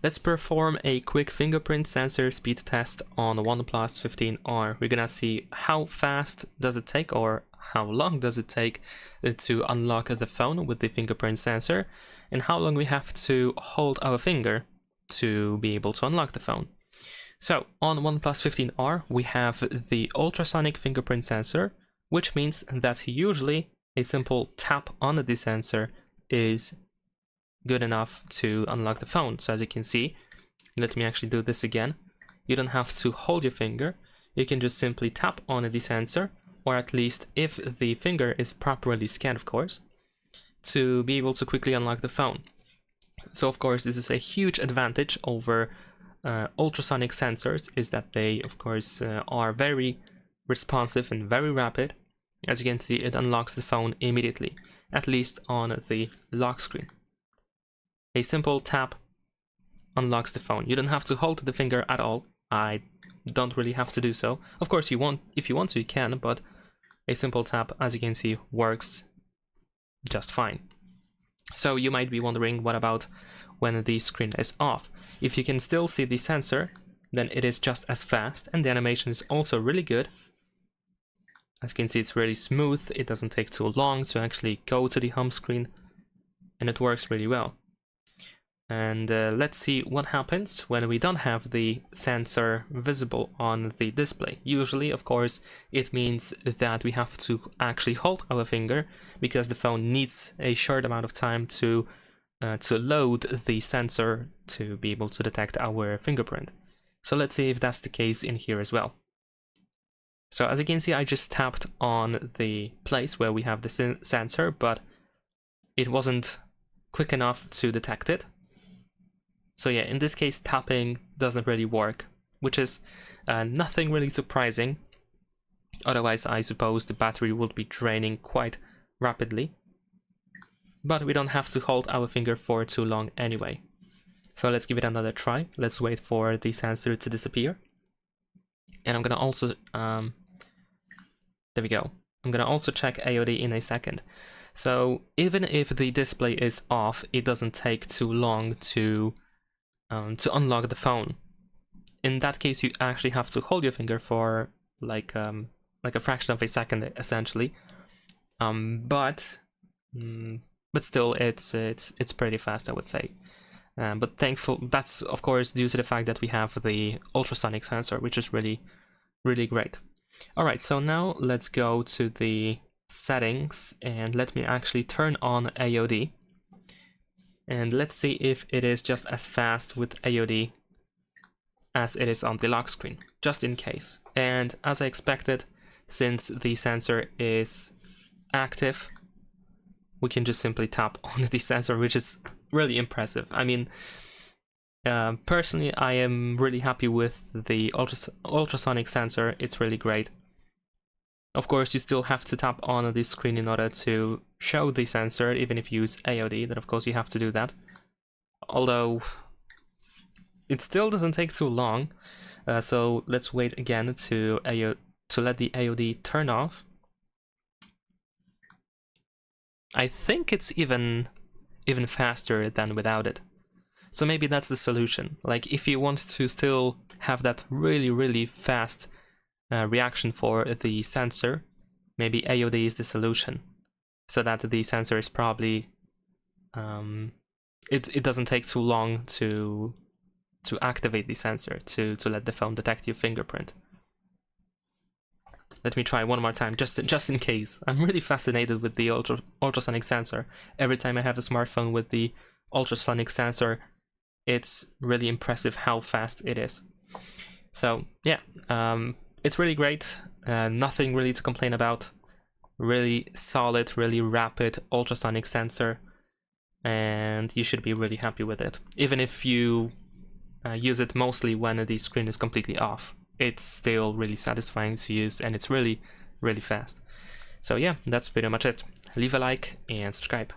Let's perform a quick fingerprint sensor speed test on the OnePlus 15R. We're gonna see how fast does it take, or how long does it take to unlock the phone with the fingerprint sensor, and how long we have to hold our finger to be able to unlock the phone. So on OnePlus 15R we have the ultrasonic fingerprint sensor, which means that usually a simple tap on the sensor is good enough to unlock the phone. So as you can see, let me actually do this again. You don't have to hold your finger, you can just simply tap on the sensor, or at least if the finger is properly scanned, of course, to be able to quickly unlock the phone. So of course this is a huge advantage over ultrasonic sensors, is that they of course are very responsive and very rapid. As you can see, it unlocks the phone immediately, at least on the lock screen. A simple tap unlocks the phone. You don't have to hold the finger at all. I don't really have to do so. Of course, if you want to, you can, but a simple tap, as you can see, works just fine. So you might be wondering, what about when the screen is off? If you can still see the sensor, then it is just as fast, and the animation is also really good. As you can see, it's really smooth, it doesn't take too long to actually go to the home screen, and it works really well. And let's see what happens when we don't have the sensor visible on the display. Usually, of course, it means that we have to actually hold our finger, because the phone needs a short amount of time to load the sensor to be able to detect our fingerprint. So let's see if that's the case in here as well. So as you can see, I just tapped on the place where we have the sensor, but it wasn't quick enough to detect it. So yeah, in this case, tapping doesn't really work, which is nothing really surprising. Otherwise, I suppose the battery would be draining quite rapidly. But we don't have to hold our finger for too long anyway. So let's give it another try. Let's wait for the sensor to disappear. And I'm gonna also, there we go. I'm gonna also check AOD in a second. So even if the display is off, it doesn't take too long to unlock the phone. In that case, you actually have to hold your finger for like a fraction of a second, essentially. But still, it's pretty fast, I would say. But that's of course due to the fact that we have the ultrasonic sensor, which is really great. All right, so now let's go to the settings and let me actually turn on AOD. And let's see if it is just as fast with AOD as it is on the lock screen, just in case. And as I expected, since the sensor is active, we can just simply tap on the sensor, which is really impressive. I mean, personally, I am really happy with the ultrasonic sensor. It's really great. Of course, you still have to tap on the screen in order to show the sensor, even if you use AOD, then of course you have to do that. Although, it still doesn't take too long, so let's wait again to let the AOD turn off. I think it's even faster than without it. So maybe that's the solution. Like, if you want to still have that really fast reaction for the sensor, maybe AOD is the solution, so that the sensor is probably it doesn't take too long to activate the sensor to let the phone detect your fingerprint. Let me try one more time, just in case. I'm really fascinated with the ultrasonic sensor. Every time I have a smartphone with the ultrasonic sensor, it's really impressive how fast it is. So yeah, it's really great. Nothing really to complain about. Really solid, really rapid ultrasonic sensor, and you should be really happy with it. Even if you use it mostly when the screen is completely off, it's still really satisfying to use, and it's really fast. So yeah, that's pretty much it. Leave a like and subscribe.